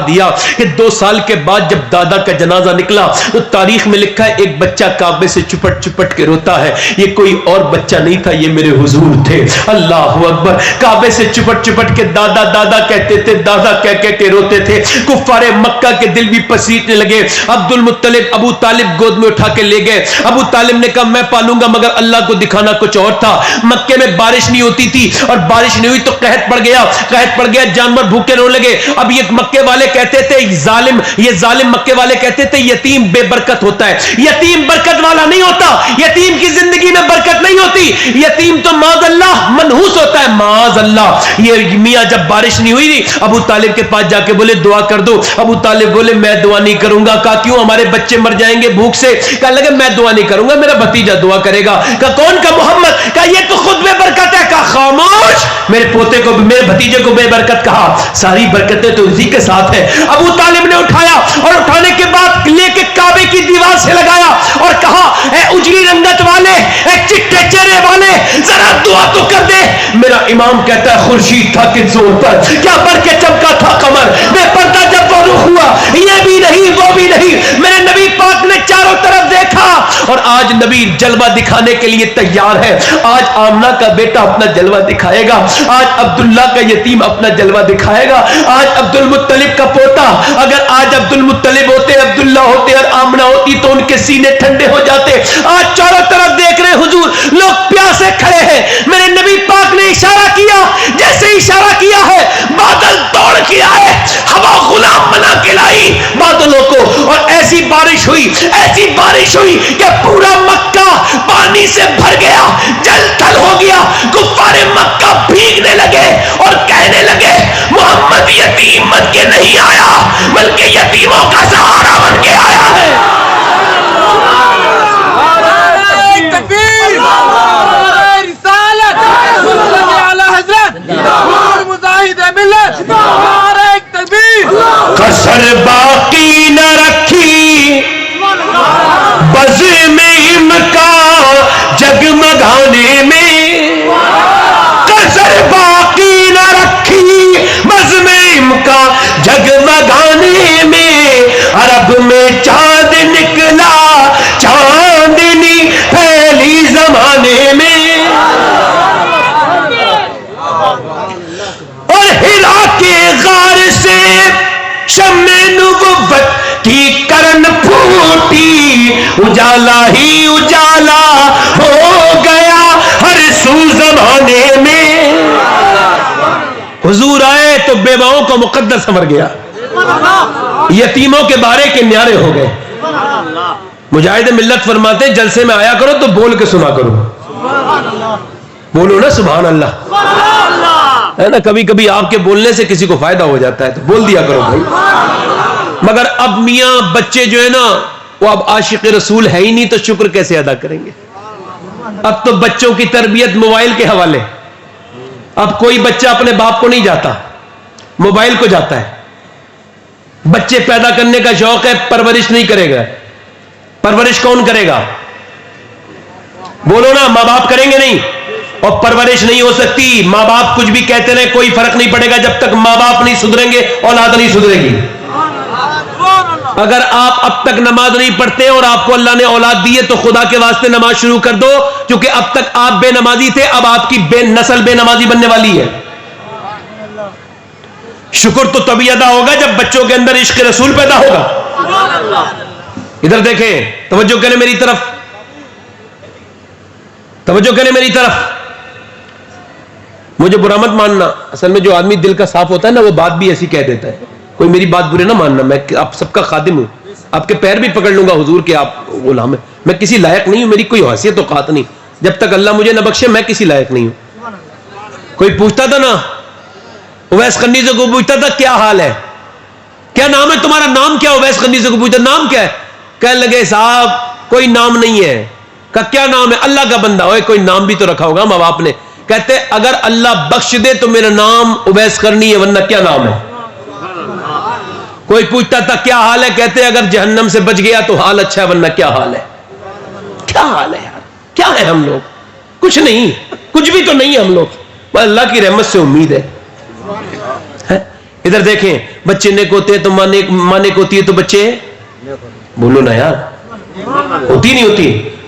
Speaker 1: دیا کہ 2 سال کے بعد جب دادا کا جنازہ نکلا تو تاریخ میں لکھا ہے ایک بچہ کعبے سے چپٹ کے روتا ہے. یہ کوئی اور بچہ نہیں تھا, یہ میرے حضور تھے. اللہ اکبر. کعبے سے چپٹ چپٹ چپٹ کے دادا دادا کہتے تھے، دادا کہہ کے روتے تھے. کفار مکہ کے دل بھی پسیجنے لگے. عبد المطلب ابو طالب گود میں اٹھا کے لے گئے. ابو طالب نے کہا میں پالوں گا، مگر اللہ کو دکھانا کچھ اور تھا. مکے میں بارش نہیں ہوتی تھی اور بارش نہیں ہوئی تو قحط پڑ گیا، قحط پڑ گیا، جانور بھوکے رونے لگے. اب یہ مکے والے کہتے تھے ظالم، یہ ظالم مکے والے کہتے تھے یتیم بے برکت ہوتا ہے. یتیم برکت والا نہیں ہوتا، یتیم کی زندگی میں برکت نہیں ہوتی. یتیم تو معاذ اللہ منحوس ہوتا ہے، معاذ اللہ. یہ میاں جب بارش نہیں ہوئی ابو طالب کے پاس جا کے بولے دعا کر دو. ابو طالب بولے میں دعا نہیں کروں گا. کہا کیوں؟ ہمارے بچے مر جائیں گے بھوک سے. کہا لگے میں دعا نہیں کروں گا، میرا بھتیجا دعا کرے گا. کہا کون؟ کا محمد. کہا یہ تو خود بے برکت ہے. کہا خاموش، میرے پوتے کو، میرے بھتیجے کو بے برکت کہا، ساری برکتیں تو اسی کے ساتھ ہیں. ابو طالب نے اٹھایا اور اٹھانے کے بعد لے کے کعبے کی دیوار سے لگایا اور کہا اے اجلی رنگت والے، اے چٹے چہرے والے، ذرا دعا تو کر دے. میرا امام کہتا ہے خورشید تھا کس زور پر، کیا بر کے چمکا تھا قمر، بے پردہ جب وہ رخ ہوا، یہ بھی نہیں وہ بھی نہیں. میرے نبی پاک نے چاروں طرف دیکھا اور آج نبی جلوہ دکھانے کے لیے تیار ہے. آج آمنہ کا بیٹا اپنا جلوہ دکھائے گا، آج عبداللہ کا یتیم اپنا جلوہ دکھائے گا، آج عبد المطلب کا پوتا. اگر آج عبد المطلب ہوتے، عبداللہ ہوتے اور آمنہ ہوتی تو ان کے سینے ٹھنڈے ہو جاتے. آج چاروں طرف دیکھ رہے حضور، لوگ پیاسے کھڑے ہیں. میرے نبی پاک نے اشارہ کیا، جیسے اشارہ کیا ہے بادل توڑ کے آئے، ہوا غلام بنا کے لائی بادلوں کو، اور ایسی بارش ہوئی، ایسی بارش ہوئی کہ پورا مکہ پانی سے بھر گیا، جل تھل ہو گیا. کفار مکہ بھیگنے لگے اور کہنے لگے محمد یتیم بن کے نہیں آیا بلکہ یتیموں کا سہارا بن کے آیا ہے. کسر باقی نہ رکھی بزم کا جگمگانے میں، کسر باقی نہ رکھی بزم کا جگمگانے میں. عرب میں چاند نکلا، چاندنی پھیلی زمانے میں، اور ہرا کے غار سے شمع نبوت کی کرن پھوٹی، اجالا ہی اجالا ہو گیا ہر سو زمانے میں. حضور آئے تو بیواؤں کو مقدر سنور گیا، یتیموں کے بارے کے نیارے ہو گئے. مجاہد ملت فرماتے ہیں جلسے میں آیا کرو تو بول کے سنا کرو. بولو نا سبحان اللہ، ہے نا. کبھی کبھی آپ کے بولنے سے کسی کو فائدہ ہو جاتا ہے تو بول دیا کرو بھائی. مگر اب میاں بچے جو ہے نا وہ اب عاشق رسول ہے ہی نہیں تو شکر کیسے ادا کریں گے. اب تو بچوں کی تربیت موبائل کے حوالے. اب کوئی بچہ اپنے باپ کو نہیں جاتا، موبائل کو جاتا ہے. بچے پیدا کرنے کا شوق ہے، پرورش نہیں کرے گا. پرورش کون کرے گا؟ بولو نا، ماں باپ کریں گے نہیں. اور پرورش نہیں ہو سکتی. ماں باپ کچھ بھی کہتے رہے کوئی فرق نہیں پڑے گا، جب تک ماں باپ نہیں سدھریں گے اولاد نہیں سدھرے گی. اگر آپ اب تک نماز نہیں پڑھتے اور آپ کو اللہ نے اولاد دی ہے تو خدا کے واسطے نماز شروع کر دو، کیونکہ اب تک آپ بے نمازی تھے، اب آپ کی بے نسل بے نمازی بننے والی ہے. شکر تو تبھی ادا ہوگا جب بچوں کے اندر عشق رسول پیدا ہوگا. ادھر دیکھیں، توجہ کریں میری طرف، توجہ کریں میری طرف. مجھے برا مت ماننا، اصل میں جو آدمی دل کا صاف ہوتا ہے نا وہ بات بھی ایسی کہہ دیتا ہے. کوئی میری بات برے نہ ماننا، میں آپ سب کا خادم ہوں، آپ کے پیر بھی پکڑ لوں گا حضور کے، آپ غلام ہیں. میں کسی لائق نہیں ہوں، میری کوئی حیثیت و قات نہیں. جب تک اللہ مجھے نہ بخشے میں کسی لائق نہیں ہوں. کوئی پوچھتا تھا نا، اویس قرنی سے کوئی پوچھتا تھا کیا حال ہے، کیا نام ہے تمہارا، نام کیا؟ اویس قرنی سے کوئی پوچھتا نام کیا ہے، کہنے لگے صاحب کوئی نام نہیں ہے. کہا کیا نام ہے؟ اللہ کا بندہ. ہوئے کوئی نام بھی تو رکھا ہوگا ماں باپ نے. کہتے اگر اللہ بخش دے تو میرا نام اویس قرنی ہے، ورنہ کیا نام ہے. کوئی پوچھتا تھا کیا حال ہے، کہتے اگر جہنم سے بچ گیا تو حال اچھا ہے، ورنہ کیا حال ہے. کیا حال ہے یار، کیا ہے ہم لوگ؟ کچھ نہیں، کچھ بھی تو نہیں ہم لوگ. اللہ کی رحمت سے امید ہے. ادھر دیکھیں، بچے نیک ہوتے ہیں تو ماں نیک ہوتی ہے تو بچے، بولو نا یار، ہوتی نہیں ہوتی.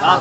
Speaker 1: 7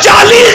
Speaker 1: 40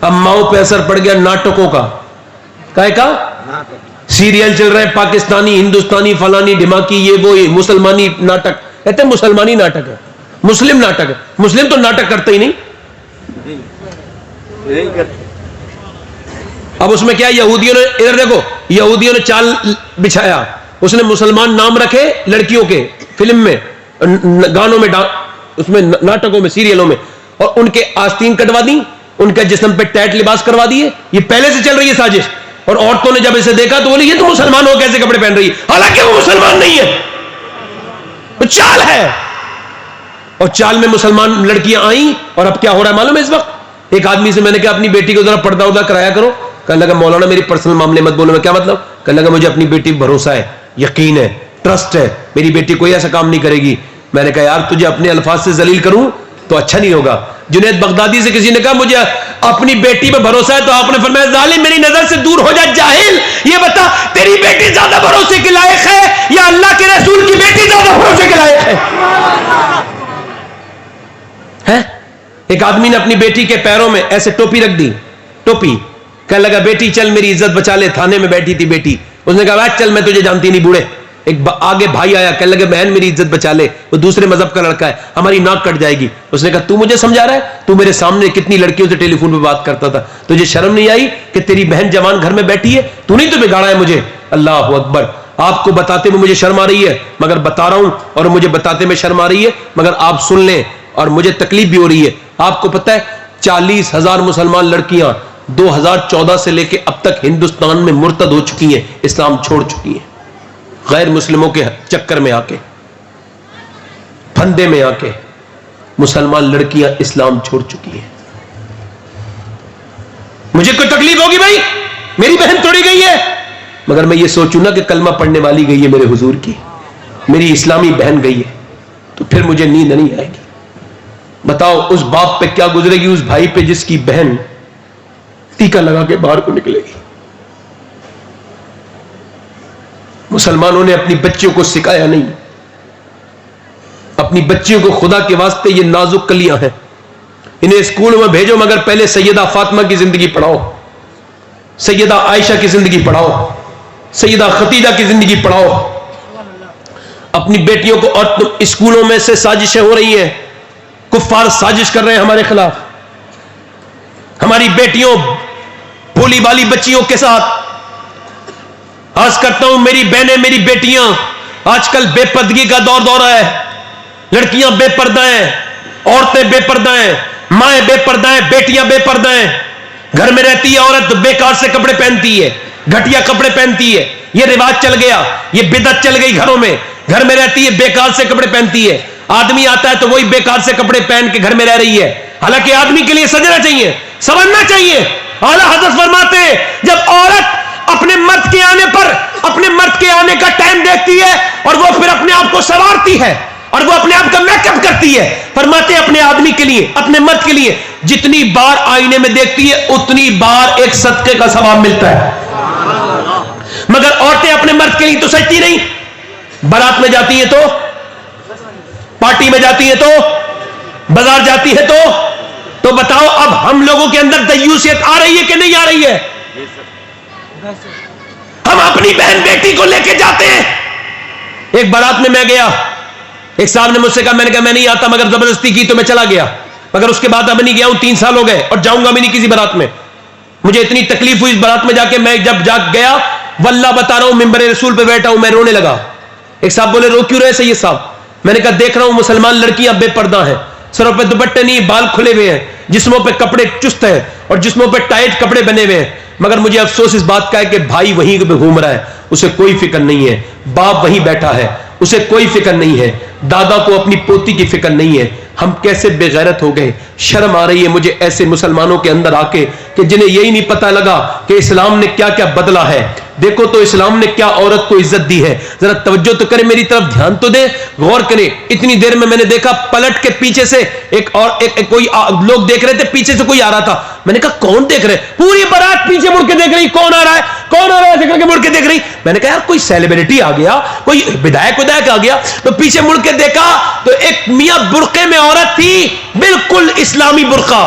Speaker 1: اب ماؤں پہ اثر پڑ گیا ناٹکوں کا. کائے کا سیریل چل رہے ہیں پاکستانی, ہندوستانی, فلانی, ڈھماکی, یہ وہ مسلمانی ناٹک. کہتے ہیں مسلمانی ناٹک ہے, مسلم ناٹک ہے. مسلم تو ناٹک کرتے ہی نہیں. اب اس میں کیا یہودیوں نے, ادھر دیکھو, یہودیوں نے چال بچھایا. اس نے مسلمان نام رکھے لڑکیوں کے, فلم میں, گانوں میں, اس میں, ناٹکوں میں, سیریلوں میں, اور ان کے آستین کٹوا دی, ان کا جسم پہ ٹائٹ لباس کروا دیے. یہ پہلے سے چل رہی ہے سازش. اور عورتوں نے جب اسے دیکھا تو بولے یہ تو مسلمان ہو, کیسے کپڑے پہن رہی ہے, حالانکہ وہ مسلمان نہیں ہے, وہ چال ہے. اور چال میں مسلمان لڑکیاں آئیں. اور اب کیا ہو رہا ہے معلوم ہے اس وقت؟ ایک آدمی سے میں نے کہا اپنی بیٹی کو ذرا پردہ ادھر کرایا کرو. کہنے لگا مولانا میری پرسنل معاملے مت بولو. میں کیا مطلب؟ کہنے لگا مجھے اپنی بیٹی پر بھروسہ ہے, یقین ہے, ٹرسٹ ہے, میری بیٹی کوئی ایسا کام نہیں کرے گی. میں نے کہا یار تجھے اپنے الفاظ سے ذلیل کروں تو اچھا نہیں ہوگا. جنید بغدادی سے کسی نے کہا مجھے اپنی بیٹی پہ بھروسہ ہے, تو آپ نے فرمایا ظالم میری نظر سے دور ہو جا جاہل, یہ بتا تیری بیٹی زیادہ بھروسے کے لائق ہے یا اللہ کے رسول کی بیٹی زیادہ بھروسے کے لائق ہے؟ ایک آدمی نے اپنی بیٹی کے پیروں میں ایسے ٹوپی رکھ دی, ٹوپی. کہنے لگا بیٹی چل میری عزت بچا لے, تھانے میں بیٹھی تھی بیٹی. اس نے کہا چل میں تجھے جانتی نہیں بوڑھے. ایک آگے بھائی آیا, کہنے لگا بہن میری عزت بچا لے, وہ دوسرے مذہب کا لڑکا ہے, ہماری ناک کٹ جائے گی. اس نے کہا تو مجھے سمجھا رہا ہے, تو میرے سامنے کتنی لڑکیوں سے ٹیلی فون پہ بات کرتا تھا, تجھے شرم نہیں آئی کہ تیری بہن جوان گھر میں بیٹھی ہے, تو نہیں تو بگاڑا ہے مجھے. اللہ اکبر. آپ کو بتاتے میں مجھے شرم آ رہی ہے مگر بتا رہا ہوں, اور مجھے بتاتے میں شرم آ رہی ہے مگر آپ سن لیں, اور مجھے تکلیف بھی ہو رہی ہے. آپ کو پتہ ہے 40,000 مسلمان لڑکیاں 2014 سے لے کے اب تک ہندوستان میں مرتد ہو چکی ہیں, اسلام چھوڑ چکی ہیں, غیر مسلموں کے چکر میں آ کے, پھندے میں آ کے مسلمان لڑکیاں اسلام چھوڑ چکی ہیں. مجھے کوئی تکلیف ہوگی بھائی, میری بہن توڑی گئی ہے, مگر میں یہ سوچوں نا کہ کلمہ پڑھنے والی گئی ہے میرے حضور کی, میری اسلامی بہن گئی ہے, تو پھر مجھے نیند نہیں آئے گی. بتاؤ اس باپ پہ کیا گزرے گی, اس بھائی پہ جس کی بہن ٹیکا لگا کے باہر کو نکلے گی. مسلمانوں نے اپنی بچیوں کو سکھایا نہیں, اپنی بچیوں کو خدا کے واسطے یہ نازک کلیاں ہیں, انہیں اسکول میں بھیجو مگر پہلے سیدہ فاطمہ کی زندگی پڑھاؤ, سیدہ عائشہ کی زندگی پڑھاؤ, سیدہ خدیجہ کی زندگی پڑھاؤ اپنی بیٹیوں کو. اور تم اسکولوں میں سے سازشیں ہو رہی ہیں, کفار سازش کر رہے ہیں ہمارے خلاف, ہماری بیٹیوں بھولی بالی بچیوں کے ساتھ. آج کرتا ہوں میری بہنیں, میری بیٹیاں, آج کل بے پردگی کا دور ہے, لڑکیاں بے پردہ ہیں, عورتیں بے پردہ ہیں, مائیں بے پردہ ہیں, بیٹیاں بے پردہ ہیں. گھر میں رہتی ہے عورت بیکار سے کپڑے پہنتی ہے, گھٹیا کپڑے پہنتی ہے, یہ رواج چل گیا, یہ بدعت چل گئی گھروں میں. گھر میں رہتی ہے بیکار سے کپڑے پہنتی ہے, آدمی آتا ہے تو وہی بیکار سے کپڑے پہن کے گھر میں رہ رہی ہے, حالانکہ آدمی کے لیے سجنا چاہیے, سمجھنا چاہیے. اعلیٰ حضرت فرماتے ہیں جب عورت اپنے مرد کے آنے پر, اپنے مرد کے آنے کا ٹائم دیکھتی ہے اور وہ پھر اپنے آپ کو سنوارتی ہے اور وہ اپنے آپ کا میک اپ کرتی ہے, فرماتے ہیں اپنے آدمی کے لیے, اپنے مرد کے لیے جتنی بار آئینے میں دیکھتی ہے اتنی بار ایک صدقے کا ثواب ملتا ہے. مگر عورتیں اپنے مرد کے لیے تو سجتی نہیں, بارات میں جاتی ہیں تو, پارٹی میں جاتی ہیں تو, بازار جاتی ہے تو بتاؤ اب ہم لوگوں کے اندر دیوسیت آ رہی ہے کہ نہیں آ رہی ہے؟ ہم اپنی بہن بیٹی کو لے کے جاتے ہیں. ایک بارات میں گیا, ایک صاحب نے مجھ سے کہا, میں نے کہا میں نہیں آتا, مگر زبردستی کی تو میں چلا گیا, مگر اس کے بعد اب نہیں گیا ہوں, 3 سال ہو گئے اور جاؤں گا بھی نہیں کسی بارات میں. مجھے اتنی تکلیف ہوئی اس بارات میں جا کے, میں جب جا گیا واللہ بتا رہا ہوں ممبر رسول پہ بیٹھا ہوں, میں رونے لگا. ایک صاحب بولے رو کیوں رہے سید صاحب؟ میں نے کہا دیکھ رہا ہوں مسلمان لڑکیاں بے پردہ ہیں, سروں پہ دوپٹے نہیں, بال کھلے ہوئے ہیں, جسموں پہ کپڑے چست ہیں اور جسموں پہ ٹائٹ کپڑے بنے ہوئے ہیں, مگر مجھے افسوس اس بات کا ہے کہ بھائی وہیں پہ گھوم رہا ہے, اسے کوئی فکر نہیں ہے, باپ وہیں بیٹھا ہے, اسے کوئی فکر نہیں ہے, دادا کو اپنی پوتی کی فکر نہیں ہے. ہم کیسے بے غیرت ہو گئے. شرم آ رہی ہے مجھے ایسے مسلمانوں کے اندر آ کے کہ جنہیں یہی نہیں پتہ لگا کہ اسلام نے کیا کیا بدلا ہے. دیکھو تو اسلام نے کیا عورت کو عزت دی ہے, ذرا توجہ تو کرے, میری طرف دھیان تو دے, غور کرے. اتنی دیر میں نے دیکھا پلٹ کے پیچھے سے کوئی لوگ دیکھ رہے تھے, پیچھے سے کوئی آ رہا تھا. میں نے کہا کون دیکھ رہے؟ پوری بارات پیچھے مڑ کے دیکھ رہی, کون آ رہا ہے, کون آ رہا ہے, دیکھ کے مڑ کے دیکھ رہی. میں نے کہا یار کوئی سیلیبریٹی آ گیا, کوئی بدایک آ گیا. تو پیچھے مڑ کے دیکھا تو ایک میاں برقعے میں عورت تھی, بالکل اسلامی برقع,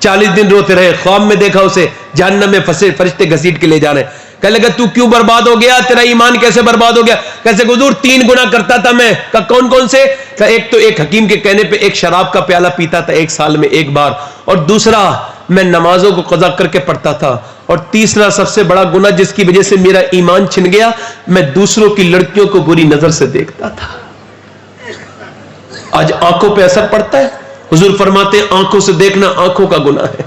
Speaker 1: 40 دن روتے رہے. خواب میں دیکھا اسے جہنم میں پھنسے، فرشتے گھسیٹ کے لے جا رہے ہیں. کہنے لگا تو کیوں برباد ہو گیا، تیرا ایمان کیسے برباد ہو گیا؟ کیسے حضور 3 گناہ کرتا تھا میں. کہ کون کون سے؟ کہ ایک تو ایک حکیم کے کہنے پہ ایک شراب کا پیالہ پیتا تھا 1 سال میں 1 بار، اور دوسرا میں نمازوں کو قضا کر کے پڑھتا تھا، اور تیسرا سب سے بڑا گناہ جس کی وجہ سے میرا ایمان چھن گیا، میں دوسروں کی لڑکیوں کو بری نظر سے دیکھتا تھا. آج آنکھوں پہ اثر پڑتا ہے. حضور فرماتے ہیں آنکھوں سے دیکھنا آنکھوں کا گناہ ہے.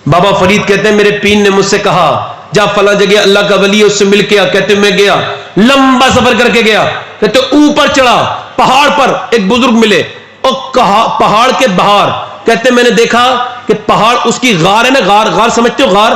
Speaker 1: بابا فرید کہتے ہیں میرے پیر نے مجھ سے کہا جا فلاں جگہ اللہ کا ولی ہے اس سے مل کے آ. کہتے میں گیا، لمبا سفر کر کے گیا. کہتے اوپر چڑھا پہاڑ پر ایک بزرگ ملے، اور پہاڑ کے باہر کہتے میں نے دیکھا کہ پہاڑ اس کی غار ہے نا، غار سمجھتے ہو، غار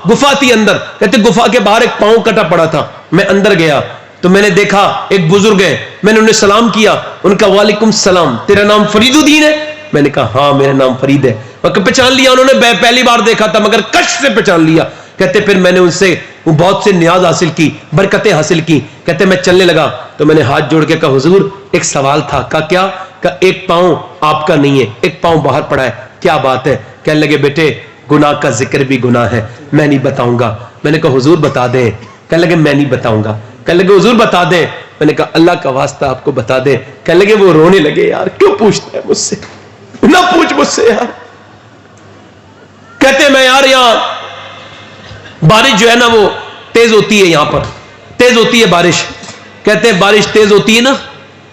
Speaker 1: گفا تھی اندر. کہتے گفا کے باہر ایک پاؤں کٹا پڑا تھا. میں اندر گیا تو میں نے دیکھا ایک بزرگ ہے. میں نے انہیں سلام کیا. ان کا وعلیکم السلام، تیرا نام فرید الدین ہے؟ میں نے کہا ہاں میرا نام فرید ہے. پہچان لیا انہوں نے، پہلی بار دیکھا تھا مگر کشف سے پہچان لیا. کہتے پھر میں نے ان سے بہت سے نیاز حاصل کی، برکتیں حاصل کی. کہتے میں چلنے لگا تو میں نے ہاتھ جوڑ کے کہا حضور ایک سوال تھا. کہا کیا؟ کہا ایک پاؤں آپ کا نہیں ہے، ایک پاؤں باہر پڑا ہے. کیا بات ہے؟ کہنے لگے بیٹے گناہ کا ذکر بھی گناہ ہے، میں نہیں بتاؤں گا. میں نے کہا حضور بتا دیں. کہنے لگے میں نہیں بتاؤں گا. کہنے لگے حضور بتا دیں. میں نے کہا اللہ کا واسطہ آپ کو بتا دیں. کہنے لگے وہ رونے لگے یار کیوں پوچھتا ہے مجھ سے، نہ پوچھ مجھ سے یار. کہتے میں یار یہاں بارش جو ہے نا وہ تیز ہوتی ہے، یہاں پر تیز ہوتی ہے بارش. کہتے ہیں بارش تیز ہوتی ہے نا.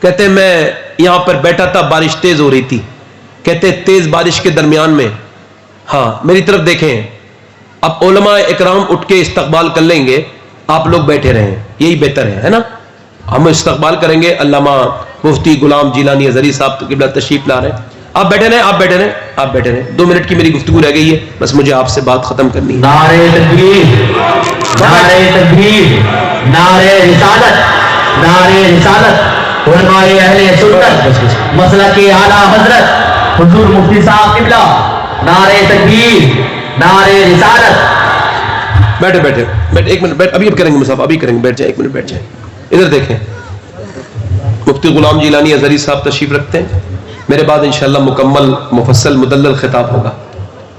Speaker 1: کہتے میں یہاں پر بیٹھا تھا، بارش تیز ہو رہی تھی. کہتے تیز بارش کے درمیان میں ہاں میری طرف دیکھیں، اب علماء اکرام اٹھ کے استقبال کر لیں گے، آپ لوگ بیٹھے رہیں یہی بہتر ہے نا. ہم استقبال کریں گے. علامہ مفتی غلام جیلانی ازہری صاحب قبلہ تشریف لا رہے ہیں. آپ بیٹھے رہیں، آپ بیٹھے رہیں، آپ بیٹھے رہیں. 2 منٹ کی میری گفتگو رہ گئی ہے، بس مجھے آپ سے بات ختم کرنی ہے.
Speaker 2: نعرہ تکبیر، نعرہ تکبیر، نعرہ رسالت، نعرہ رسالت. علماء اہل سنت مسلک اعلیٰ حضرت حضور مفتی صاحب قبلہ، نعرہ تکبیر، نعرہ رسالت.
Speaker 1: بیٹھے بیٹھے بیٹھے 1 منٹ بیٹھ، ابھی کریں گے مصعب، ابھی کریں گے. بیٹھ جائیں 1 منٹ بیٹھ جائیں. ادھر دیکھیں مفتی غلام جیلانی ازہری صاحب تشریف رکھتے ہیں. میرے بعد انشاءاللہ مکمل مفصل مدلل خطاب ہوگا.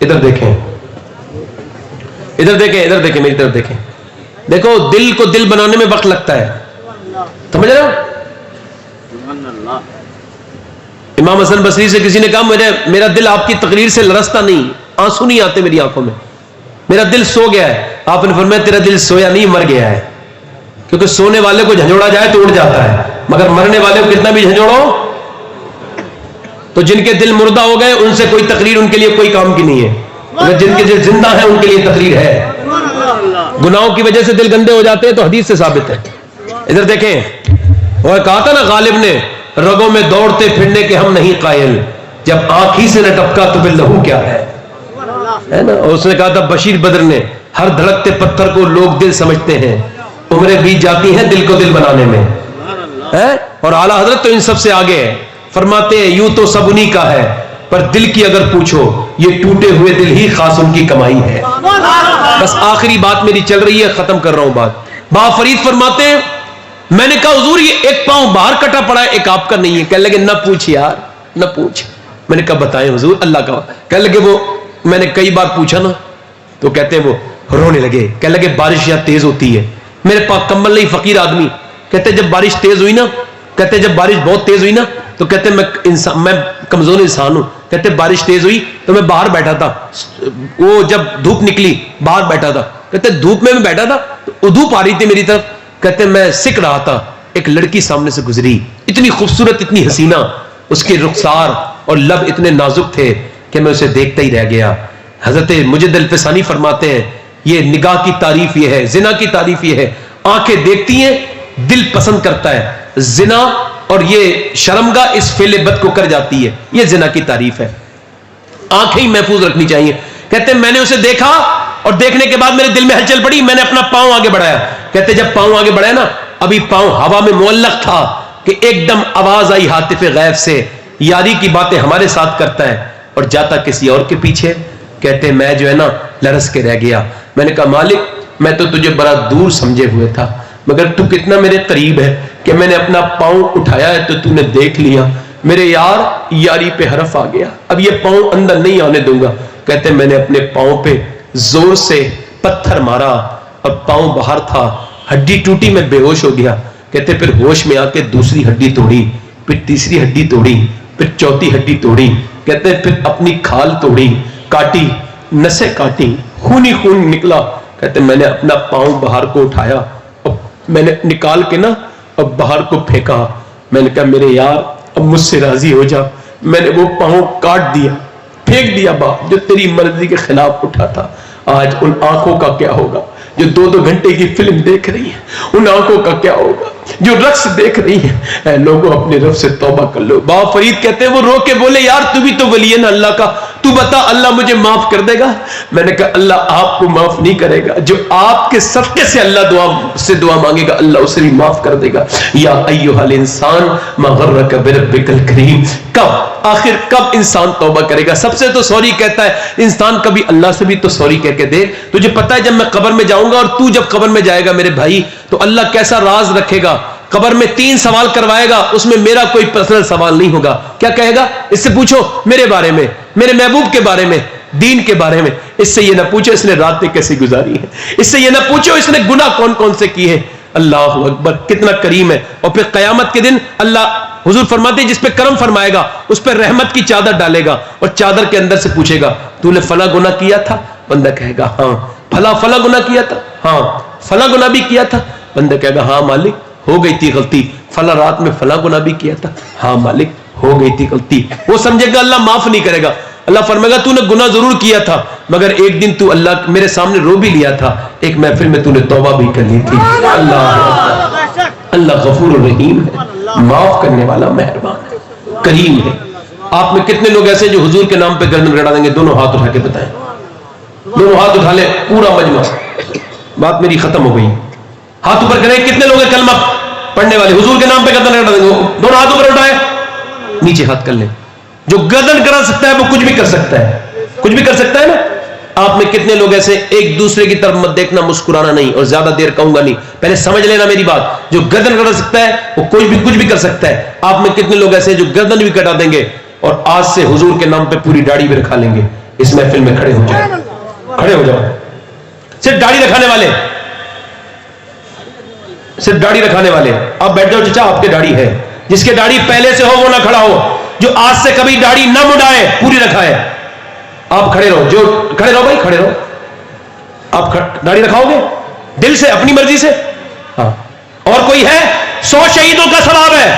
Speaker 1: ادھر دیکھیں، ادھر دیکھیں، ادھر دیکھیں، میری طرف دیکھیں. دیکھو دل کو دل بنانے میں وقت لگتا ہے، سمجھ رہے ہو؟ امام حسن بصری سے کسی نے کہا میرا دل آپ کی تقریر سے لرزتا نہیں، آنسو نہیں آتے میری آنکھوں میں، میرا دل سو گیا ہے. آپ نے فرمایا تیرا دل سویا نہیں، مر گیا ہے. کیونکہ سونے والے کو جھنجھوڑا جائے تو اڑ جاتا ہے، مگر مرنے والے کو کتنا بھی جھنجھوڑو. تو جن کے دل مردہ ہو گئے ان سے کوئی تقریر ان کے لیے کوئی کام کی نہیں ہے، مگر جن کے دل زندہ ہیں ان کے لیے تقریر ہے. گناہوں کی وجہ سے دل گندے ہو جاتے ہیں تو حدیث سے ثابت ہے. ادھر دیکھیں، وہ کہا تھا نا غالب نے رگوں میں دوڑتے پھرنے کے ہم نہیں قائل، جب آنکھ ہی سے نہ ٹپکا تو پھر لہو کیا ہے نا. اور اس نے کہا تھا بشیر بدر نے ہر دھڑکتے پتھر کو لوگ دل سمجھتے ہیں، عمریں بیت جاتی ہیں دل کو دل بنانے میں. اور اعلیٰ حضرت تو ان سب سے آگے ہے. فرماتے ہیں یوں تو سب انہی کا ہے، پر دل کی اگر پوچھو یہ ٹوٹے ہوئے دل ہی خاص ان کی کمائی ہے. بس آخری بات میری چل رہی ہے، ختم کر رہا ہوں بات. بابا فرید فرماتے ہیں میں نے کہا حضور یہ ایک پاؤں باہر کٹا پڑا ہے، ایک آپ کا نہیں ہے. کہنے لگے نہ پوچھ یار نہ پوچھ. میں نے کہا بتائیں حضور اللہ کا. کہنے لگے وہ میں نے کئی بار پوچھا نا. تو کہتے ہیں وہ رونے لگے. کہنے لگے بارش یہاں تیز ہوتی ہے، میرے پاس کمبل نہیں، فقیر آدمی. کہتے جب بارش تیز ہوئی نا، کہتے جب بارش بہت تیز ہوئی نا تو کہتے میں کمزور انسان ہوں. کہتے بارش تیز ہوئی تو میں باہر بیٹھا تھا، وہ جب دھوپ نکلی باہر بیٹھا تھا. کہتے دھوپ میں بیٹھا تھا تو دھوپ آ رہی تھی میری طرف. کہتے میں سکھ رہا تھا، ایک لڑکی سامنے سے گزری، اتنی خوبصورت اتنی حسینہ، اس کے رخسار اور لب اتنے نازک تھے کہ میں اسے دیکھتا ہی رہ گیا. حضرت مجد الفسانی فرماتے ہیں یہ نگاہ کی تعریف یہ ہے، زنا کی تعریف یہ ہے. آنکھیں دیکھتی ہیں، دل پسند کرتا ہے. زنا اور یہ شرمگاہ اس فعل بد کو کر جاتی ہے، یہ زنا کی تعریف ہے. آنکھیں ہی محفوظ رکھنی چاہیے. کہتے ہیں میں نے اسے دیکھا اور دیکھنے کے بعد میرے دل میں ہلچل پڑی، میں نے اپنا پاؤں آگے بڑھایا. کہتے جب پاؤں آگے بڑھایا نا، ابھی پاؤں ہوا میں معلق تھا کہ ایک دم آواز آئی ہاتف غیب سے، یاری کی باتیں ہمارے ساتھ کرتا ہے اور جاتا کسی اور کے پیچھے. کہتے میں جو ہے نا لرز کے رہ گیا. میں نے کہا مالک میں تو تجھے بڑا دور سمجھے ہوئے تھا، مگر تو کتنا میرے قریب ہے کہ میں نے اپنا پاؤں اٹھایا ہے تو نے دیکھ لیا. میرے یار یاری پہ حرف آ گیا, اب یہ پاؤں اندر نہیں آنے دوں گا. کہتے میں نے اپنے پاؤں پہ زور سے پتھر مارا اور پاؤں باہر تھا, ہڈی ٹوٹی, میں بے ہوش ہو گیا. کہتے پھر ہوش میں آ کے دوسری ہڈی توڑی, پھر تیسری ہڈی توڑی, پھر چوتھی ہڈی توڑی. کہتے پھر اپنی کھال توڑی, کاٹی, نسیں کاٹی, خون ہی خون نکلا. کہتے میں نے اپنا پاؤں باہر کو اٹھایا اور میں نے نکال کے نا اور باہر کو پھینکا. میں نے کہا میرے یار اب مجھ سے راضی ہو جا. میں نے وہ پاؤں کاٹ دیا, پھینک دیا باپ, جو تیری مرضی کے خلاف اٹھا تھا. آج ان آنکھوں کا کیا ہوگا جو 2-2 گھنٹے کی فلم دیکھ رہی ہیں؟ ان آنکھوں کا کیا ہوگا جو رقص دیکھ رہی ہیں؟ اے لوگوں اپنے رب سے توبہ کر لو. بابا فرید کہتے ہیں وہ رو کے بولے یار تو بھی تو ولی ہے نا اللہ کا, تو بتا اللہ مجھے معاف کر دے گا؟ میں نے کہا اللہ آپ کو معاف نہیں کرے گا, جو آپ کے صدقے سے اللہ سے دعا مانگے گا اللہ اسے بھی معاف کر دے گا. یا ایھا الانسان ما غرک بربک الکریم. آخر کب انسان توبہ کرے گا؟ سب سے تو سوری کہتا ہے انسان, کبھی اللہ سے بھی تو سوری کہہ کے دے. تجھے پتا ہے جب میں قبر میں جاؤں گا اور تو جب قبر میں جائے گا میرے بھائی, تو اللہ کیسا راز رکھے گا. قبر میں 3 سوال کروائے گا, اس میں میرا کوئی پرسنل سوال نہیں ہوگا. کیا کہے گا؟ اس سے پوچھو میرے بارے میں, میرے محبوب کے بارے میں, دین کے بارے میں. اس سے یہ نہ پوچھو اس نے راتیں کیسی گزاری ہیں, اس سے یہ نہ پوچھو اس نے گناہ کون کون سے کیے ہیں. اللہ اکبر, کتنا کریم ہے. اور پھر قیامت کے دن اللہ, حضور فرماتے ہیں جس پہ کرم فرمائے گا اس پہ رحمت کی چادر ڈالے گا اور چادر کے اندر سے پوچھے گا تو نے فلاں گناہ کیا تھا؟ بندہ کہے گا ہاں. فلاں گناہ کیا تھا؟ ہاں. فلاں گناہ بھی کیا تھا؟ بندہ کہے گا ہاں مالک ہو گئی تھی غلطی. فلاں رات میں فلاں گناہ بھی کیا تھا؟ ہاں مالک ہو گئی تھی غلطی. وہ سمجھے گا اللہ معاف نہیں کرے گا. اللہ فرمائے گا تو نے گناہ ضرور کیا تھا مگر ایک دن تو اللہ میرے سامنے رو بھی لیا تھا, ایک محفل میں تو نے توبہ بھی کر لی تھی. اللہ غفور الرحیم ہے, معاف کرنے والا, مہربان ہے, کریم ہے. آپ میں کتنے لوگ ایسے جو حضور کے نام پہ گردن گڑا دیں گے؟ دونوں ہاتھ اٹھا کے بتائیں, دونوں ہاتھ اٹھا لیں پورا مجمع. بات میری ختم ہو گئی, ہاتھ اوپر کریں. کتنے لوگ ہیں کلمہ پڑھنے والے حضور کے نام پہ گردن گڑا دیں گے؟ دونوں ہاتھ اوپر اٹھائیں, نیچے ہاتھ کر لیں. جو گردن کرا سکتا ہے وہ کچھ بھی کر سکتا ہے, کچھ بھی کر سکتا ہے نا. آپ میں کتنے لوگ ایسے, ایک دوسرے کی طرف مت دیکھنا, مسکرانا نہیں, اور زیادہ دیر کہوں گا نہیں, پہلے سمجھ لینا میری بات. جو گردن کٹا سکتا ہے وہ کوئی بھی کچھ بھی کر سکتا ہے. آپ میں کتنے لوگ ایسے جو گردن بھی کٹا دیں گے اور آج سے حضور کے نام پہ پوری داڑھی بھی رکھا لیں گے؟ اس محفل میں کھڑے ہو جائیں, کھڑے ہو جاؤ. صرف داڑھی رکھانے والے, صرف داڑھی رکھانے والے آپ بیٹھ جاؤ. چچا آپ کے داڑھی ہے, جس کے داڑھی پہلے سے ہو وہ نہ کھڑا ہو, جو آج سے کبھی داڑھی نہ مڈائے پوری رکھائے. آپ کھڑے رہو, جو کھڑے رہو بھائی, کھڑے رہو. آپ داڑھی رکھاؤ گے دل سے, اپنی مرضی سے؟ ہاں. اور کوئی ہے؟ 100 شہیدوں کا ثواب ہے.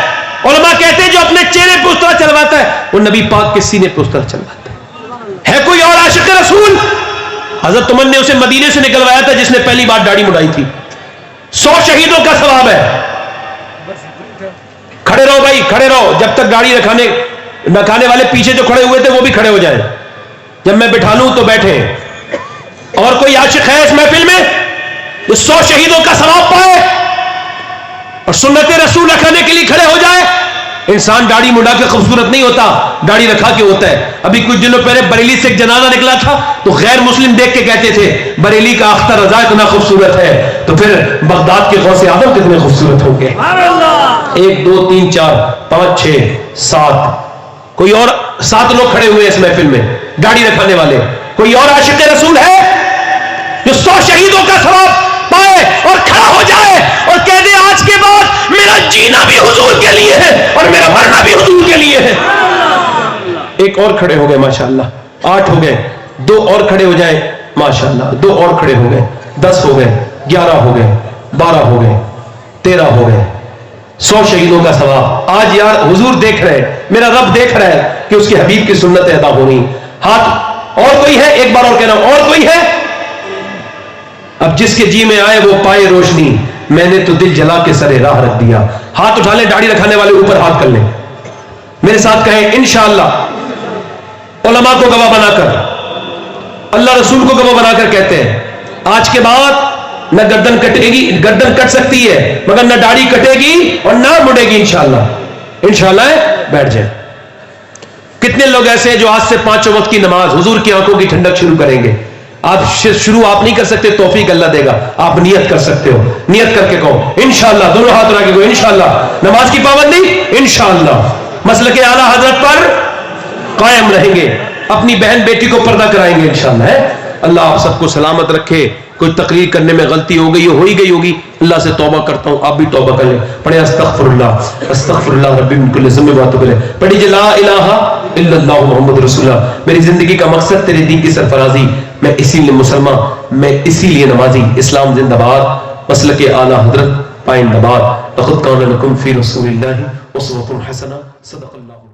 Speaker 1: علماء کہتے ہیں جو اپنے چہرے پہ اس طرح چلواتا ہے وہ نبی پاک کے سینے پہ اس طرح چلواتا ہے. کوئی اور عاشق رسول؟ حضرت عمر نے اسے مدینے سے نکلوایا تھا جس نے پہلی بار داڑھی مڈائی تھی. 100 شہیدوں کا ثواب ہے. کھڑے رہو بھائی, کھڑے رہو. جب تک داڑھی رکھانے والے پیچھے جو کھڑے ہوئے تھے وہ بھی کھڑے ہو جائیں. جب میں بٹھا لوں تو بیٹھے. اور کوئی عاشق ہے اس محفل میں جو 100 شہیدوں کا ثواب پائے اور سنت رسول رکھانے کے لیے کھڑے ہو جائے؟ انسان داڑھی مڈا کے خوبصورت نہیں ہوتا, داڑھی رکھا کے ہوتا ہے. ابھی کچھ دنوں پہلے بریلی سے ایک جنازہ نکلا تھا تو غیر مسلم دیکھ کے کہتے تھے بریلی کا اختر رضا اتنا خوبصورت ہے تو پھر بغداد کے غوث اعظم کتنے خوبصورت ہوں گے. 1 2 3 4 5 6 7 کوئی اور 7 لوگ کھڑے ہوئے اس محفل میں داڑھی رکھانے والے. کوئی اور عاشق رسول ہے جو 100 شہیدوں کا ثواب پائے اور کھڑا ہو جائے اور کہہ دے آج کے بعد میرا جینا بھی حضور کے لیے ہے اور میرا مرنا بھی حضور کے لیے ہے؟ ایک اور کھڑے ہو گئے ماشاءاللہ, 8 ہو گئے. 2 اور کھڑے ہو جائیں ماشاءاللہ, 2 اور کھڑے ہو گئے. 10 ہو گئے, 11 ہو گئے, 12 ہو گئے, 13 ہو گئے. 100 شہیدوں کا ثواب. آج یار حضور دیکھ رہے ہیں, میرا رب دیکھ رہا ہے کہ اس کے حبیب کی سنتیں ادا ہو رہی. ہاتھ. اور کوئی ہے؟ ایک بار اور کہنا, اور کوئی ہے؟ اب جس کے جی میں آئے وہ پائے روشنی, میں نے تو دل جلا کے سرے راہ رکھ دیا. ہاتھ اٹھا لیں, داڑھی رکھانے والے اوپر ہاتھ کر لیں, میرے ساتھ کہیں انشاءاللہ. علماء کو گواہ بنا کر, اللہ رسول کو گواہ بنا کر کہتے ہیں آج کے بعد نہ گردن کٹے گی, گردن کٹ سکتی ہے مگر نہ داڑھی کٹے گی اور نہ مڑے گی انشاءاللہ. انشاءاللہ بیٹھ جائیں. کتنے لوگ ایسے ہیں جو آج سے 5 وقت کی نماز حضور کی آنکھوں کی ٹھنڈک شروع کریں گے؟ آپ شروع آپ نہیں کر سکتے, توفیق اللہ دے گا. آپ نیت کر سکتے ہو, نیت کر کے کہو انشاءاللہ. دونوں ہاتھ اٹھا کے کہو انشاءاللہ. نماز کی پابندی انشاءاللہ, مسلک اعلیٰ حضرت پر قائم رہیں گے, اپنی بہن بیٹی کو پردہ کرائیں گے انشاءاللہ. ہے اللہ آپ سب کو سلامت رکھے. کوئی تقریر کرنے میں غلطی ہو گئی ہو ہی گئی ہوگی, اللہ سے توبہ کرتا ہوں, آپ بھی توبہ کر لیں. پڑھیں استغفر اللہ ربی من کل ذنب واتوب الیہ. پڑھیے لا الہ الا اللہ محمد رسول اللہ. میری زندگی کا مقصد تیرے دین کی سرفرازی, میں اسی لیے مسلمان, میں اسی لیے نمازی. اسلام زندہ باد, مسلک اعلیٰ حضرت پائندہ باد. لقد کان لکم فی رسول اللہ اسوۃ حسنہ. صدق اللہ.